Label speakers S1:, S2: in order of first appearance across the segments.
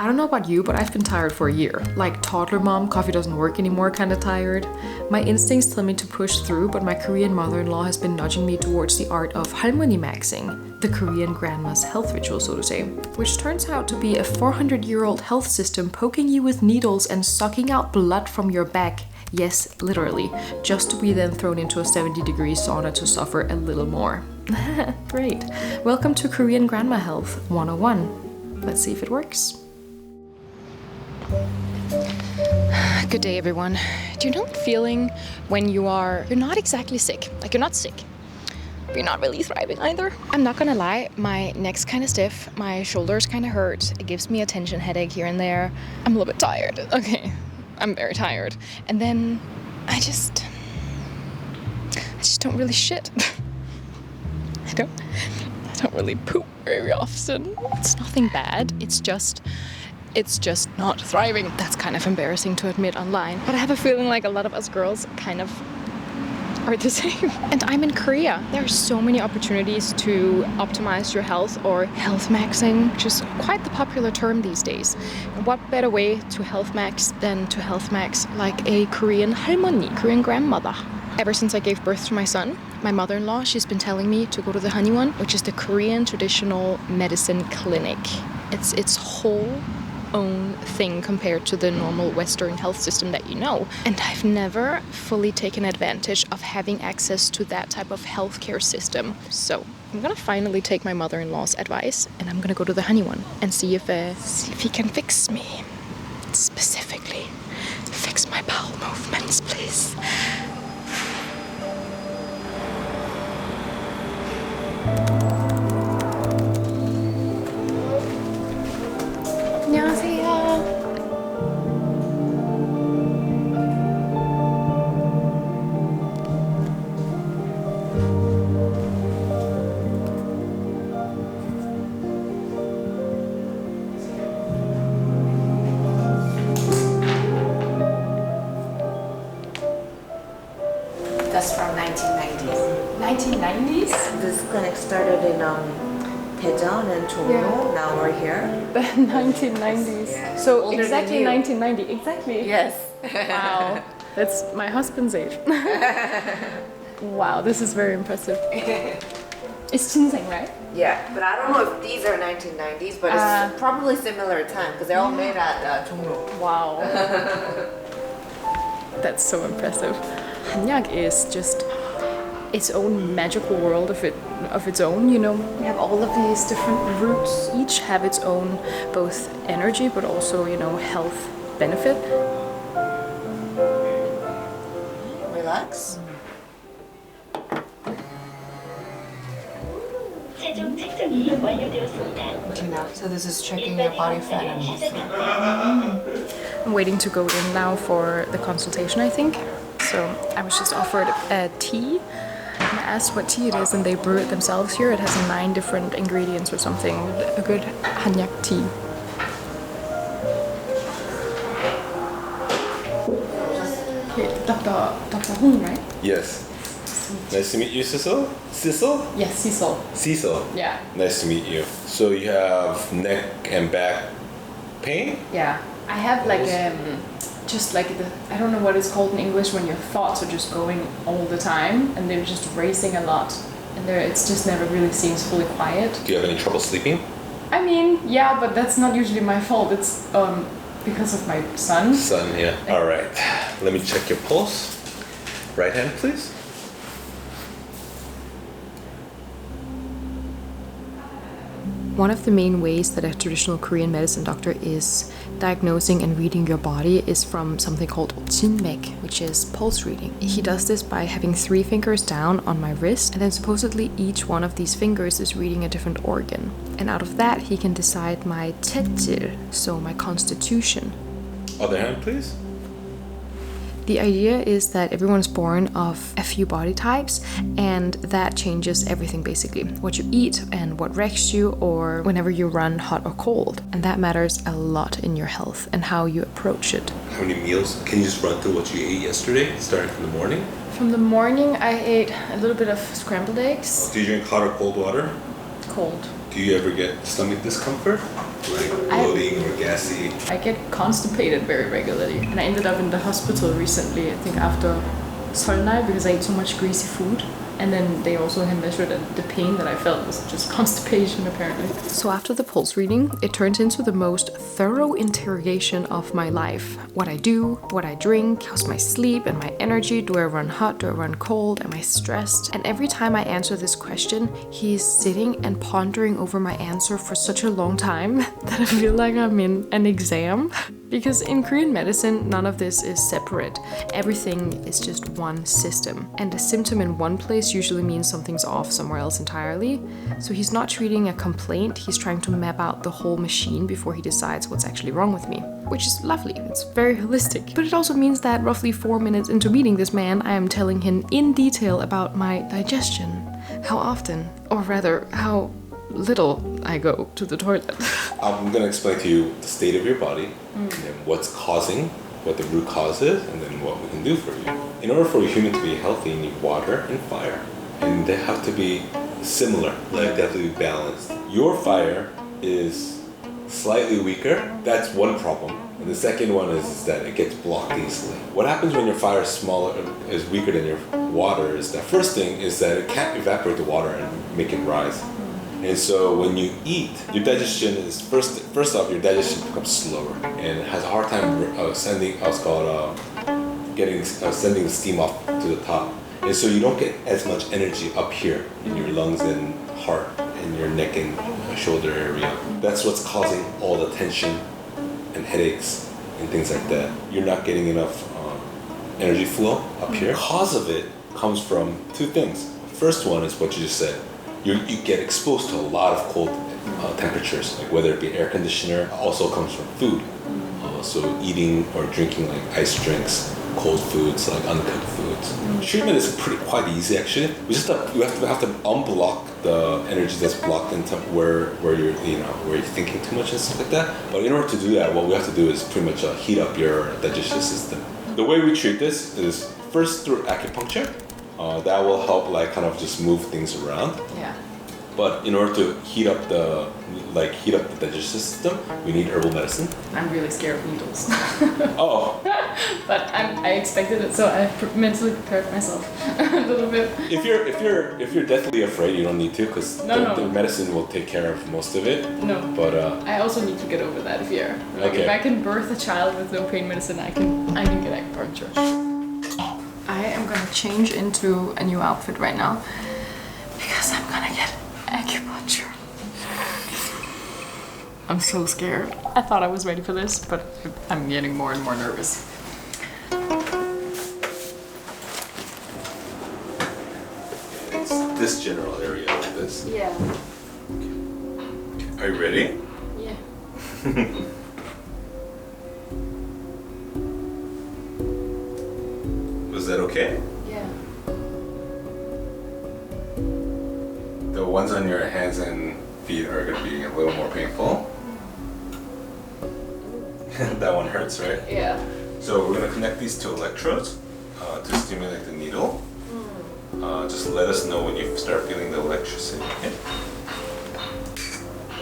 S1: I don't know about you, but I've been tired for a year. Like toddler mom, coffee doesn't work anymore, kinda tired. My instincts tell me to push through, but my Korean mother-in-law has been nudging me towards the art of halmeonies, the Korean grandma's health ritual, so to say, which turns out to be a 400-year-old health system poking you with needles and sucking out blood from your back. Yes, literally, just to be then thrown into a 70-degree sauna to suffer a little more. Great. Welcome to Korean Grandma Health 101. Let's see if it works. Good day, everyone. Do you know that feeling when you're not exactly sick? Like, you're not sick, but you're not really thriving either? I'm not gonna lie, my neck's kind of stiff, my shoulders kind of hurt, it gives me a tension headache here and there. I'm a little bit tired. Okay, I'm very tired. And then I just don't really shit. I don't really poop very often. It's nothing bad, it's just not thriving. That's kind of embarrassing to admit online, but I have a feeling like a lot of us girls kind of are the same. And I'm in Korea. There are so many opportunities to optimize your health, or health maxing, which is quite the popular term these days. And what better way to health max than to health max like a Korean halmeoni, Korean grandmother. Ever since I gave birth to my son, my mother-in-law, she's been telling me to go to the Haniwon, which is the Korean traditional medicine clinic. It's its whole own thing compared to the normal Western health system that you know. And I've never fully taken advantage of having access to that type of healthcare system. So I'm gonna finally take my mother-in-law's advice, and I'm gonna go to the Haniwon and see if he can fix me. Specifically, fix my bowel movements, please.
S2: That's from 1990s.
S1: 1990s?
S2: This clinic started in Daejeon and Chungno.
S1: Yeah.
S2: Now we're here.
S1: The 1990s.
S2: Yeah.
S1: So
S2: Older
S1: exactly
S2: than you.
S1: 1990. Exactly.
S2: Yes.
S1: Wow. That's my husband's age. Wow, this is very impressive. It's Chinseng, right?
S2: Yeah, but I don't know if these are 1990s, but it's probably similar time because they're all made at Chungno.
S1: Wow. That's so impressive. Hanyak is just its own magical world of its own, you know. We have all of these different roots. Each have its own both energy but also, you know, health benefit.
S2: Relax. Okay, now, so this is checking your body fat and muscle.
S1: I'm waiting to go in now for the consultation, I think. So I was just offered a tea, and I asked what tea it is, and they brew it themselves here. It has 9 different ingredients or something, a good Hanyak tea. Okay, Dr. Hung, right?
S3: Yes. Nice to meet you, Sissel. Sissel?
S1: Yes, Sissel.
S3: Cecil.
S1: Yeah.
S3: Nice to meet you. So you have neck and back pain?
S1: Yeah. I have like just like I don't know what it's called in English when your thoughts are just going all the time and they're just racing a lot, and it's just never really seems fully quiet.
S3: Do you have any trouble sleeping?
S1: I mean, yeah, but that's not usually my fault. It's because of my son.
S3: Son, yeah. All right. Let me check your pulse. Right hand, please.
S1: One of the main ways that a traditional Korean medicine doctor is diagnosing and reading your body is from something called jjimjilbang, which is pulse reading. He does this by having 3 fingers down on my wrist, and then supposedly each one of these fingers is reading a different organ. And out of that, he can decide my jjimjil, so my constitution.
S3: Other hand, please.
S1: The idea is that everyone is born of a few body types, and that changes everything basically. What you eat and what wrecks you, or whenever you run hot or cold. And that matters a lot in your health and how you approach it.
S3: How many meals? Can you just run through what you ate yesterday, starting from the morning?
S1: From the morning, I ate a little bit of scrambled eggs.
S3: Do you drink hot or cold water?
S1: Cold.
S3: Do you ever get stomach discomfort? Like bloating or gassy?
S1: I get constipated very regularly. And I ended up in the hospital recently, I think after Sauna, because I ate so much greasy food. And then they also had measured the pain that I felt was just constipation, apparently. So after the pulse reading, it turns into the most thorough interrogation of my life. What I do, what I drink, how's my sleep and my energy, do I run hot, do I run cold, am I stressed? And every time I answer this question, he is sitting and pondering over my answer for such a long time that I feel like I'm in an exam. Because in Korean medicine, none of this is separate. Everything is just one system. And a symptom in one place usually means something's off somewhere else entirely. So he's not treating a complaint, he's trying to map out the whole machine before he decides what's actually wrong with me. Which is lovely, it's very holistic. But it also means that roughly 4 minutes into meeting this man, I am telling him in detail about my digestion. How often, or rather, how little I go to the toilet.
S3: I'm going to explain to you the state of your body, and then what's causing, what the root cause is, and then what we can do for you. In order for a human to be healthy, you need water and fire. And they have to be similar, like they have to be balanced. Your fire is slightly weaker, that's one problem. And the second one is that it gets blocked easily. What happens when your fire is weaker than your water is that first thing is that it can't evaporate the water and make it rise. And so when you eat, your digestion is first off, your digestion becomes slower and has a hard time sending the steam up to the top. And so you don't get as much energy up here in your lungs and heart and your neck and shoulder area. That's what's causing all the tension and headaches and things like that. You're not getting enough energy flow up here. The cause of it comes from two things. First one is what you just said. You get exposed to a lot of cold temperatures, like whether it be air conditioner, also comes from food. So eating or drinking like ice drinks, cold foods, like uncooked foods. Treatment is quite easy actually. We just have to unblock the energy that's blocked into where you're where you're thinking too much and stuff like that. But in order to do that, what we have to do is pretty much heat up your digestive system. The way we treat this is first through acupuncture. That will help kind of just move things around. Yeah. But in order to heat up the digestive system, we need herbal medicine. I'm really scared of needles. Oh.
S1: But I expected it, so I mentally prepared myself a little bit.
S3: If you're deathly afraid, you don't need to, because the medicine will take care of most of it. No. But
S1: I also need to get over that fear. If I can birth a child with no pain medicine, I can get acupuncture. I am gonna change into a new outfit right now because I'm gonna get acupuncture. I'm so scared. I thought I was ready for this, but I'm getting more and more nervous.
S3: It's this general area like this.
S1: Yeah.
S3: Are you ready?
S1: Yeah.
S3: Was that okay?
S1: Yeah.
S3: The ones on your hands and feet are going to be a little more painful. That one hurts, right?
S1: Yeah.
S3: So we're going to connect these two electrodes to stimulate the needle. Just let us know when you start feeling the electricity. Okay?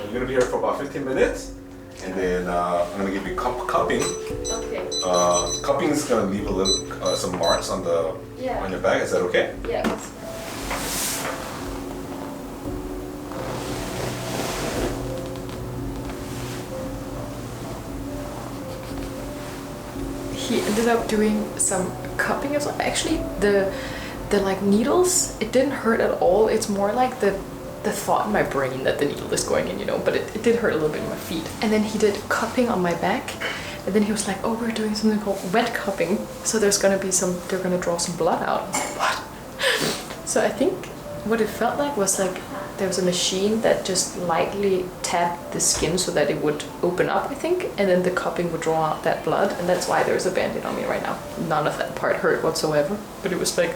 S3: You're going to be here for about 15 minutes. And then I'm going to give you cupping.
S1: Okay.
S3: Cupping is going to leave a little some marks on on your back. Is that okay?
S1: Yeah. He ended up doing some cupping as well. Actually, the needles, it didn't hurt at all. It's more like the thought in my brain that the needle is going in, but it did hurt a little bit in my feet. And then he did cupping on my back, and then he was like, oh, we're doing something called wet cupping. So they're gonna draw some blood out. I was like, what? So I think what it felt like was like there was a machine that just lightly tapped the skin so that it would open up, I think, and then the cupping would draw out that blood, and that's why there's a band-aid on me right now. None of that part hurt whatsoever, but it was like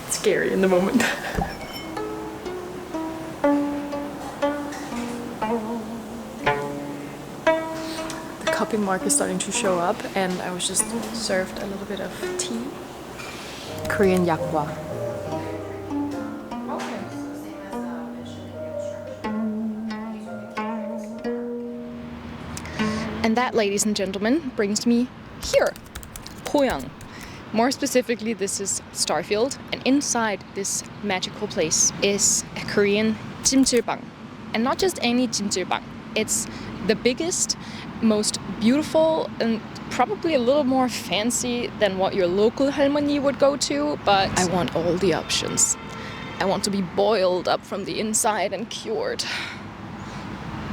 S1: scary in the moment. Cupping mark is starting to show up, and I was just served a little bit of tea. Korean yakwa. Okay. And that, ladies and gentlemen, brings me here, Poyang. More specifically, this is Starfield, and inside this magical place is a Korean jjimjilbang. And not just any jjimjilbang, it's the biggest, most beautiful, and probably a little more fancy than what your local halmeonies would go to, but I want all the options. I want to be boiled up from the inside and cured.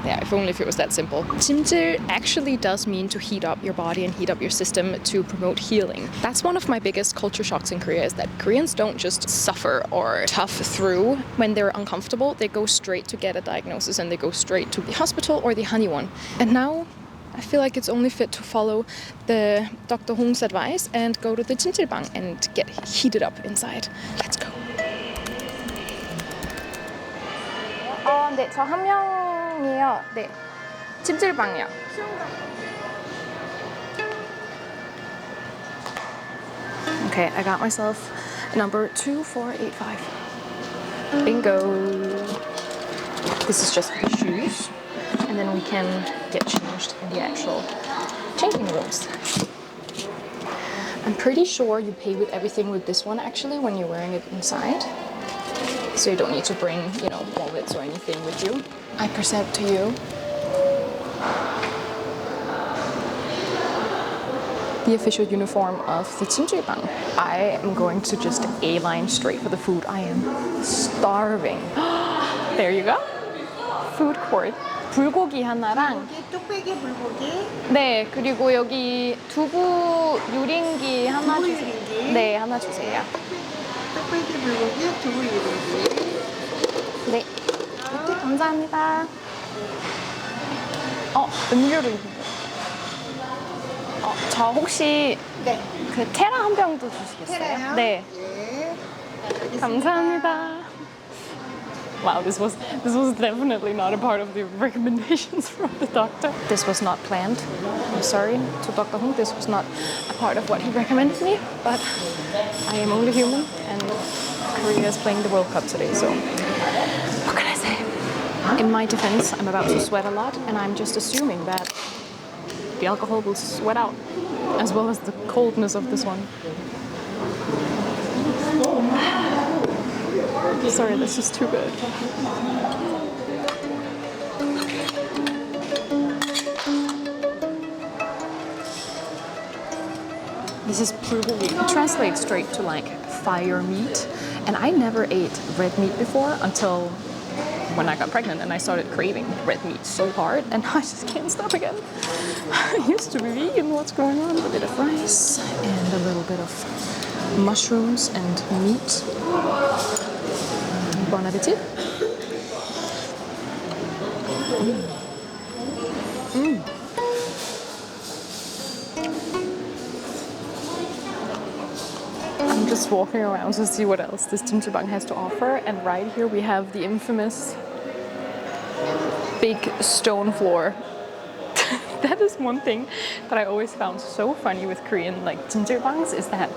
S1: Yeah, if only if it was that simple. Jjimjil actually does mean to heat up your body and heat up your system to promote healing. That's one of my biggest culture shocks in Korea, is that Koreans don't just suffer or tough through when they're uncomfortable. They go straight to get a diagnosis and they go straight to the hospital or the Haniwon. And now I feel like it's only fit to follow the Dr. Hong's advice and go to the jjimjilbang and get heated up inside. Let's go. 네, 저 한 명이요. 네, jjimjilbang이요. Okay, I got myself number 2485. Bingo. This is just for the shoes, and then we can get changed in the actual changing rooms. I'm pretty sure you pay with everything with this one actually when you're wearing it inside. So you don't need to bring, you know, wallets or anything with you. I present to you the official uniform of the jjimjilbang. I am going to just A-line straight for the food. I am starving. There you go. Food court. 불고기 하나랑
S4: 뚝배기 불고기.
S1: 네, 그리고 여기 두부 유린기 하나
S4: 두부
S1: 주세요.
S4: 유린기.
S1: 네, 하나 주세요.
S4: 뚝배기 불고기, 두부 유린기.
S1: 네. 이렇게 감사합니다. 음료를. 저 혹시
S4: 네.
S1: 그 테라 한 병도 주시겠어요?
S4: 테라요?
S1: 네.
S4: 네.
S1: 감사합니다. Wow, this was definitely not a part of the recommendations from the doctor. This was not planned. I'm sorry to Dr. Hong. This was not a part of what he recommended me, but I am only human, and Korea is playing the World Cup today, so what can I say? In my defense, I'm about to sweat a lot, and I'm just assuming that the alcohol will sweat out, as well as the coldness of this one. Sorry, this is too good. This is bulgogi. It translates straight to like fire meat. And I never ate red meat before until when I got pregnant and I started craving red meat so hard, and I just can't stop again. I used to be vegan, what's going on? A bit of rice and a little bit of mushrooms and meat. Bon appetit. I'm just walking around to see what else this jjimjilbang has to offer, and right here we have the infamous big stone floor. That is one thing that I always found so funny with Korean like jjimjilbangs, is that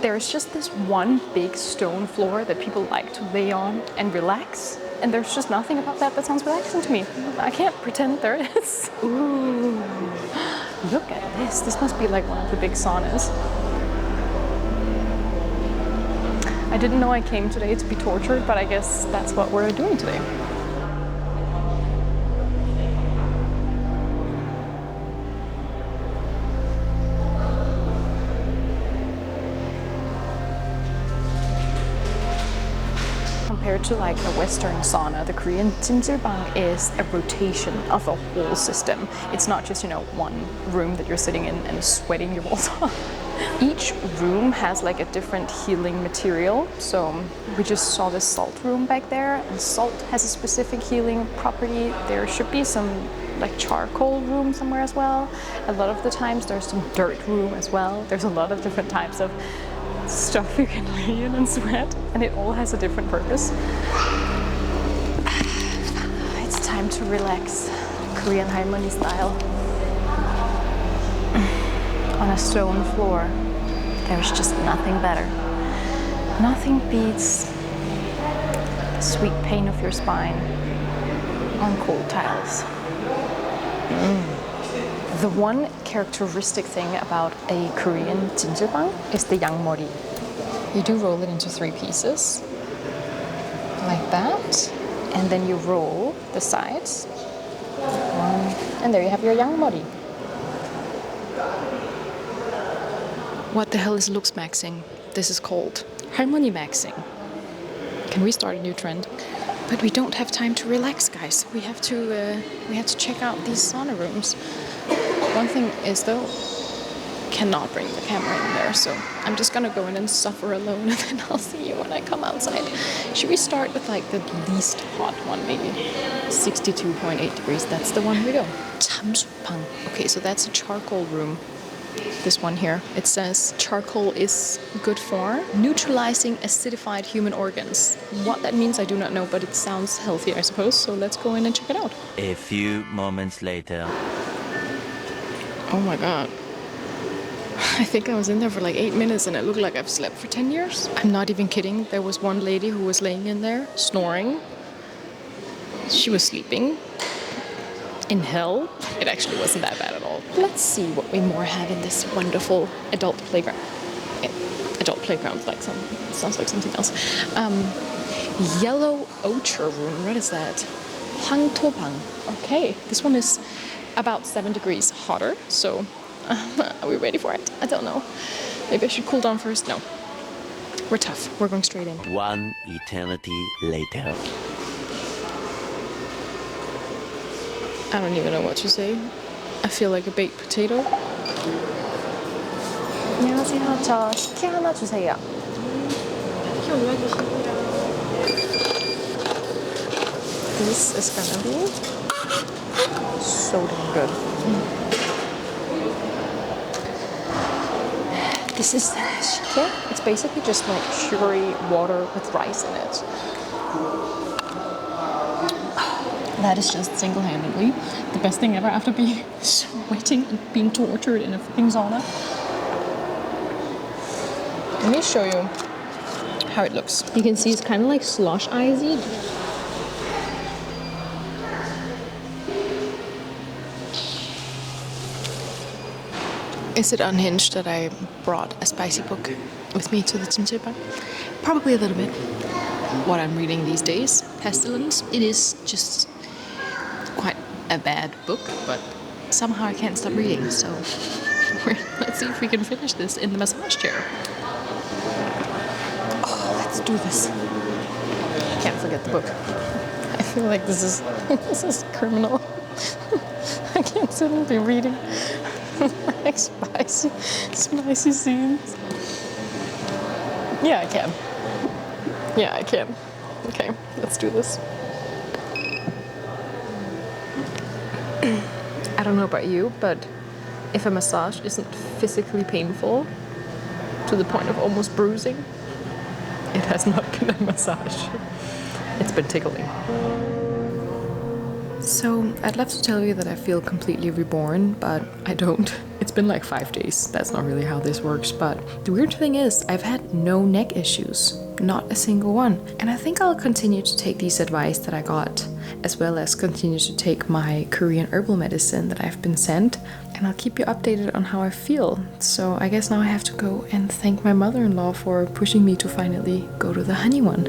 S1: there's just this one big stone floor that people like to lay on and relax, and there's just nothing about that sounds relaxing to me. I can't pretend there is. Ooh, look at this. This must be like one of the big saunas. I didn't know I came today to be tortured, but I guess that's what we're doing today. Compared to like a Western sauna, the Korean jjimjilbang is a rotation of a whole system. It's not just, you know, one room that you're sitting in and sweating your balls off. Each room has like a different healing material. So we just saw this salt room back there, and salt has a specific healing property. There should be some like charcoal room somewhere as well. A lot of the times there's some dirt room as well. There's a lot of different types of stuff you can lay in and sweat, and it all has a different purpose. It's time to relax, Korean halmeonies style. On a stone floor, there's just nothing better. Nothing beats the sweet pain of your spine on cold tiles. The one characteristic thing about a Korean jjimjilbang is the yangmori. You do roll it into 3 pieces, like that, and then you roll the sides, and there you have your yangmori. What the hell is looks maxing? This is called harmony maxing. Can we start a new trend? But we don't have time to relax, guys. We have to check out these sauna rooms. One thing is though, cannot bring the camera in there, so I'm just gonna go in and suffer alone, and then I'll see you when I come outside. Should we start with like the least hot one, maybe 62.8 degrees? That's the one we go. Chamsupang. Okay, so that's a charcoal room. This one here, it says charcoal is good for neutralizing acidified human organs. What that means I do not know, but it sounds healthy, I suppose, so let's go in and check it out.
S5: A few moments later.
S1: Oh my god. I think I was in there for like 8 minutes and it looked like I've slept for 10 years. I'm not even kidding. There was one lady who was laying in there, snoring. She was sleeping in hell. It actually wasn't that bad at all. Let's see what we more have in this wonderful adult playground. Adult playground, like sounds like something else. Yellow ochre room. What is that? Hangtobang. Okay, this one is about 7 degrees hotter, so are we ready for it? I don't know. Maybe I should cool down first. No. We're tough. We're going straight in.
S5: One eternity later.
S1: I don't even know what to say. I feel like a baked potato. 안녕하세요. 저 식혜 하나 주세요. This is gonna be so damn good. This is 식혜. It's basically just like sugary water with rice in it. That is just single-handedly the best thing ever after being sweating and being tortured in a fucking sauna. Let me show you how it looks. You can see it's kind of like slush icy. Is it unhinged that I brought a spicy book with me to the jjimjilbang? Probably a little bit. What I'm reading these days, Pestilence, it is just quite a bad book, but somehow I can't stop reading, so let's see if we can finish this in the massage chair. Oh, let's do this. I can't forget the book. I feel like this is criminal. I can't sit and be reading like spicy scenes. Yeah, I can. Yeah, I can. Okay, let's do this. I don't know about you, but if a massage isn't physically painful to the point of almost bruising, it has not been a massage. It's been tickling. So, I'd love to tell you that I feel completely reborn, but I don't. It's been like 5 days. That's not really how this works, but the weird thing is, I've had no neck issues. Not a single one. And I think I'll continue to take these advice that I got, as well as continue to take my Korean herbal medicine that I've been sent, and I'll keep you updated on how I feel. So I guess now I have to go and thank my mother-in-law for pushing me to finally go to the honey one.